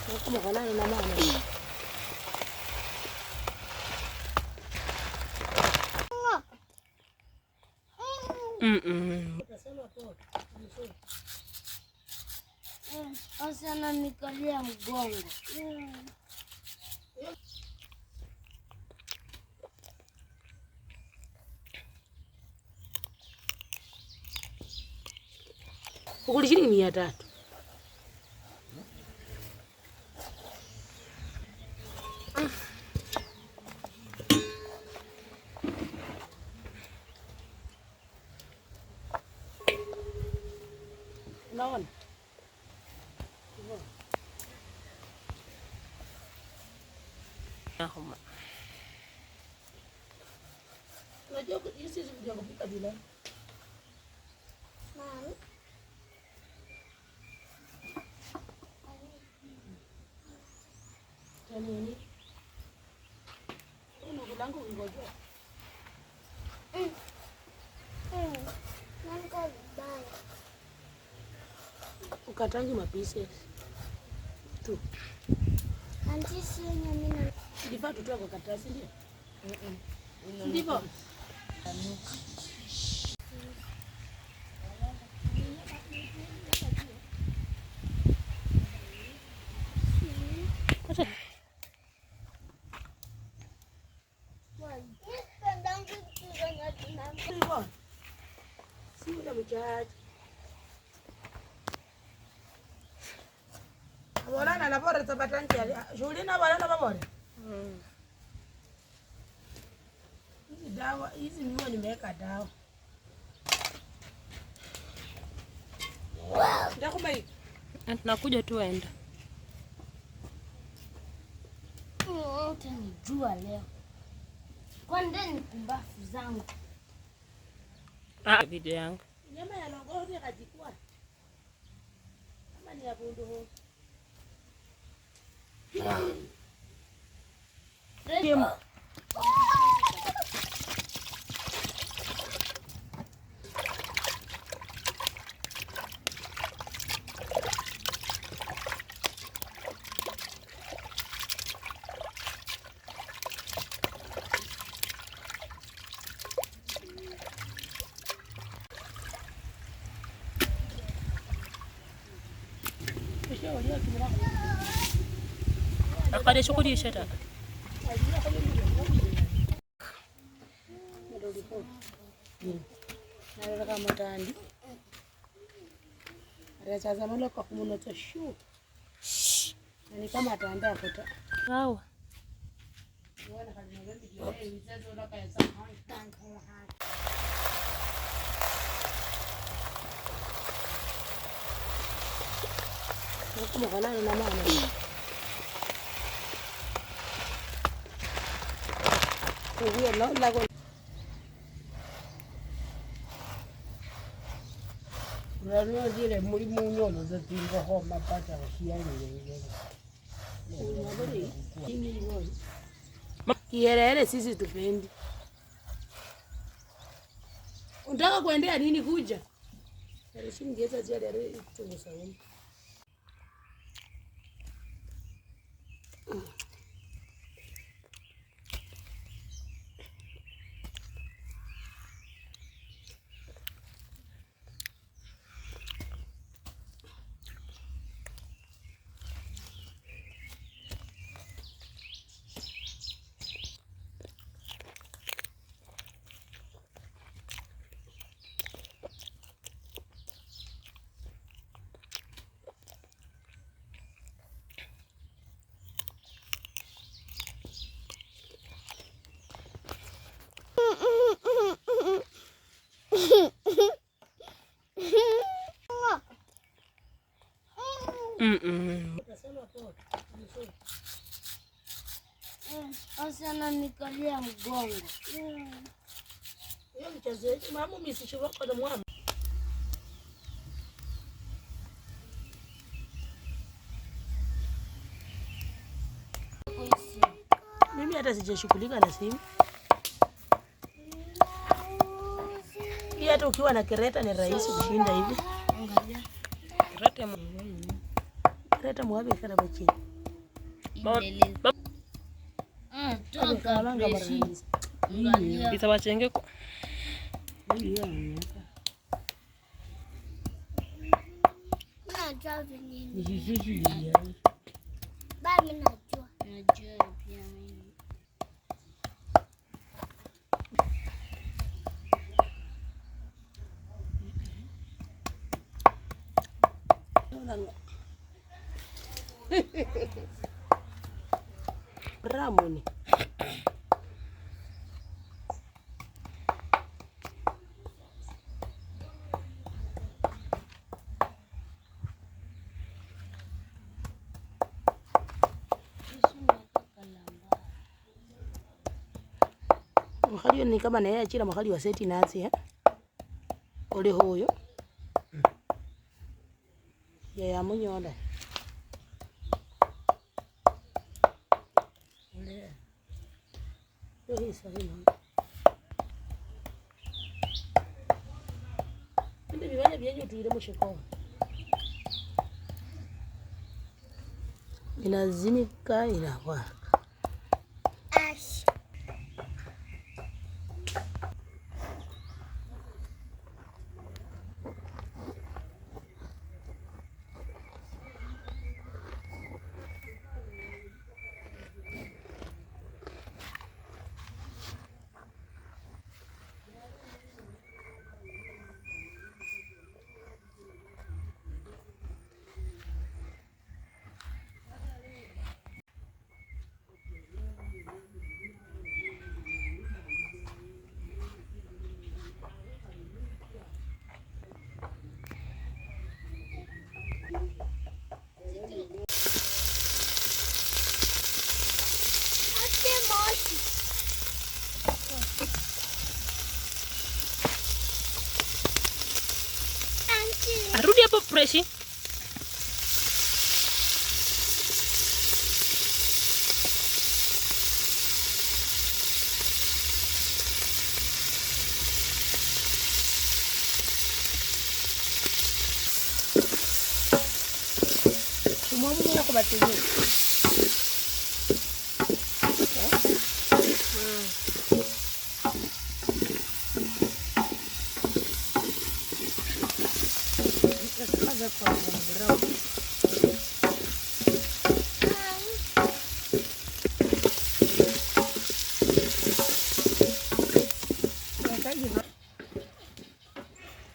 Kama kana na mama. Sasa ananikalia mgongo. Ukuli shilingi 300. Naona. Ahoma. Unajua hizi zikuja kupika bila. Mama. Nini? Una kulangu ngoja. Nanka bye. Ukatangi mapisi tu. Anti si nyamina. Ndivyo tutoa kwa karatasi ndio. Ndivyo. Wala na bora tabatan kia. Shule na wala na bora. Hizi dawa, hizi miwa nimeweka dawa. Ndakuba hii. Tunakuja tu aenda. Utanijua leo. Kwa ndani kumbafu zangu. Video yangu. Nyama ya longo ni kajikwa. Kama ni ya bundu ho. Akade shughuli shata. Na kama tandi. Reza zamalo kwa kumuno to shu. Ni kama ataandaa kota. Sawa. Kama kana na mama. Kuhuyo la kwa Rano dire muri munyono za tinga ho mapata kiani yeye. Unabodi kimi ngoi. Kielele sisi tupendi. Unataka kuendea nini kuja? Alishingeza zia dare tungu sawa. Sasa ananikalia mgongo. Hiyo mchezo mama msishoka kwa mwana. Mimi hata sijashughulika na simu. Hii hata ukiwa na kereta ni rahisi kushinda hivi. Angalia. Kereta mwabe kana bachini. Toka preshi. Bisa wachenge ko. Najua nini? Jiji Bado najua. Najua pia mimi. Ramoni. Mukhali ni kama naye achira mukhali wa seti nasi oli huyo ya munyonda ole yo hisa hino ndio bibanya byenye tuile mushiko inazinika inawaka Ash. Arudi hapo freshi. Tumwamuni yako batini.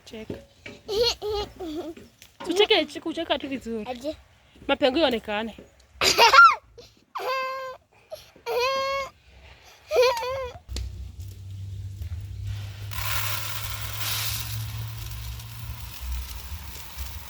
Cheka. Tucheke, kucheka tu vizuri. Aje. Mapengo yaonekane.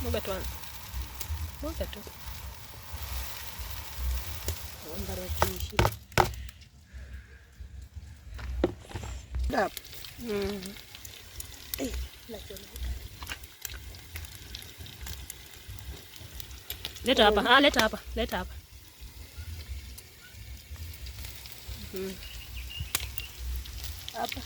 Mwaga tu. Mwaga tu. Ondara kishi. Dap. Leta hapa. Leta hapa. Leta hapa. Hapa.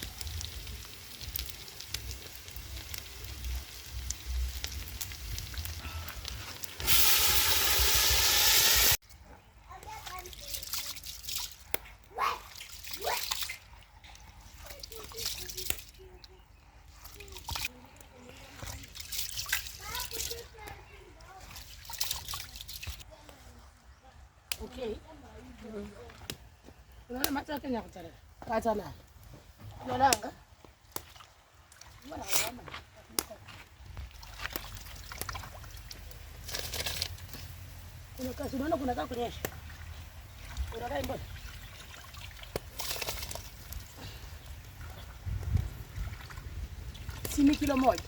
Okay. Unaona mata Kenya kutara. Katana. Unaona? Kuna kasi unaona kuna kaa kunyesha. Unakaa mbona? Sini kilo moja.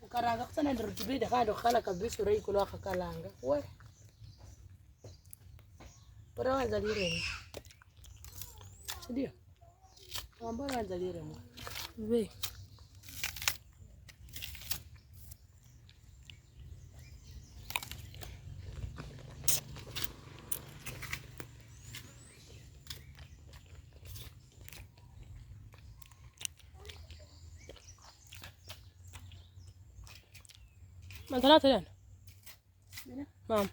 Karanga kusana ndio tubide kando kala kabisa rai kula kakalanga. We. Bora wanza lire. Ndio. Ambao wanza lire mwa. We. Manzana tena. Mama.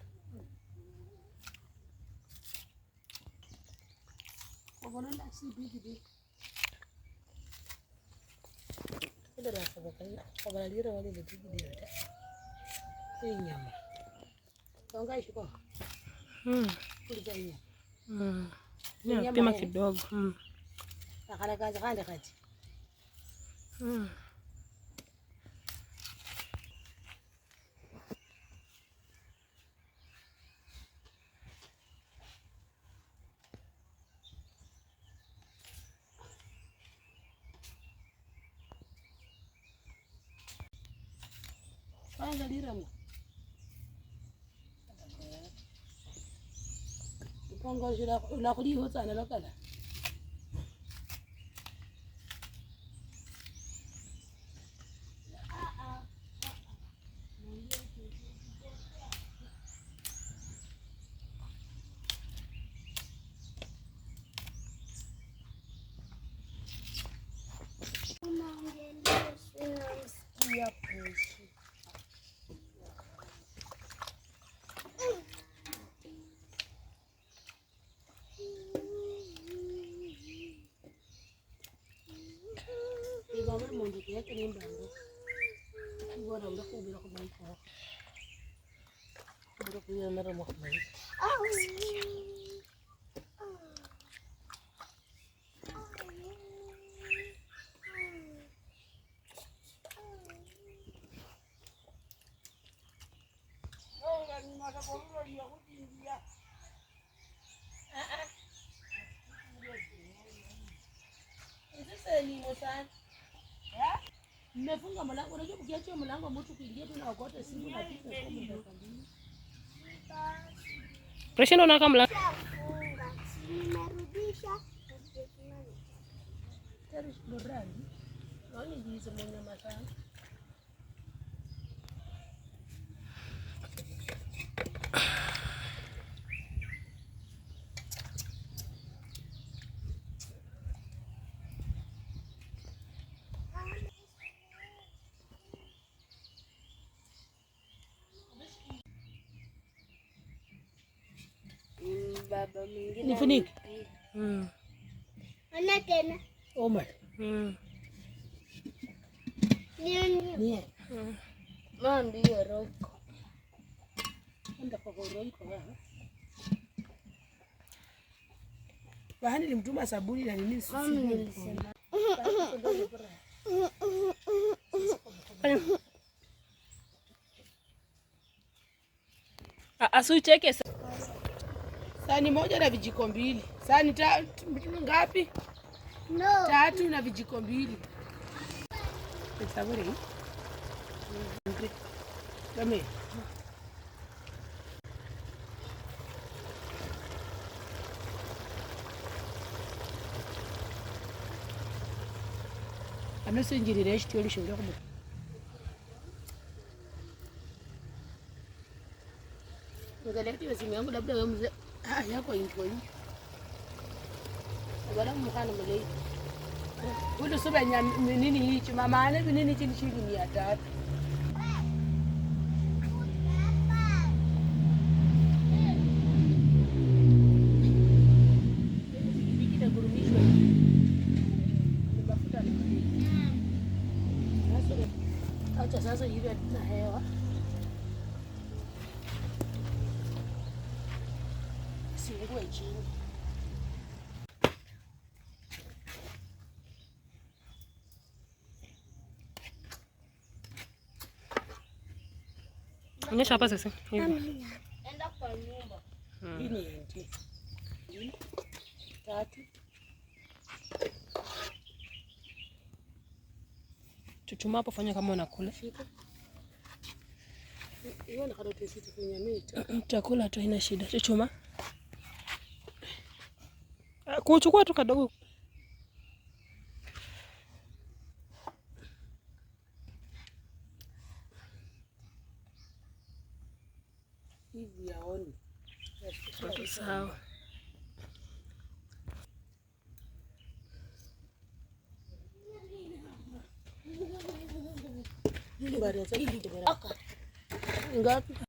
Ogononda si bibi. Ndio rasa bakai. Kabalira wale bibi ndio. Hii nyama. Songa ishiko. Kulija nyama. Ya pima kidogo. Akala kazi kande kati. Kwanza diramo. Pongo jira la kuli hota na lokala. Ya pushi. Ibama mundi yake ni mbango. Ibona ndakubira ko bayiko. Ndakubira nara mo kubayi. Mmefunga mlango, unajua ukiacha mlango mtu kuingia tu na okota simu na pika kwa muda kamili. Presha ndo naka mlango. Nimerudisha. Tarish borani. Wani jizo mwenye matanga. Baba mwingine. Nifunike. Ana tena. Omar. Nini? Mama ndio roiko. Enda kwa roiko hapa. Bahani nilimtuma sabuni na nini sisi. Mama nilisema. Asucheke. Sahani moja na vijiko mbili. Sahani ngapi? No. 3 na vijiko mbili. Saburi. Kame. Amesenjirira ekityo lishinga kumu. Ngaleti simu yangu labda wewe mzee. Yako iko hivi. Bwana mkana mlei. Ule soba nini hichi mama ana nini chini shilingi 300. Nikita gurumishwa. Nibafuta ni. Acha sasa hivi na hewa. Siungue chini. Onyesha hapa sasa. Enda kwa nyumba. Hii ni ndio. 3. Chuchuma hapo, fanya kama unakula. Hiyo na karoti sisi kwenye mita. Chakula tu haina shida. Chuchuma. Kuchukua tu kadogo. Hivi yaoni. Sawa. Bari ya sasa. Ngapi?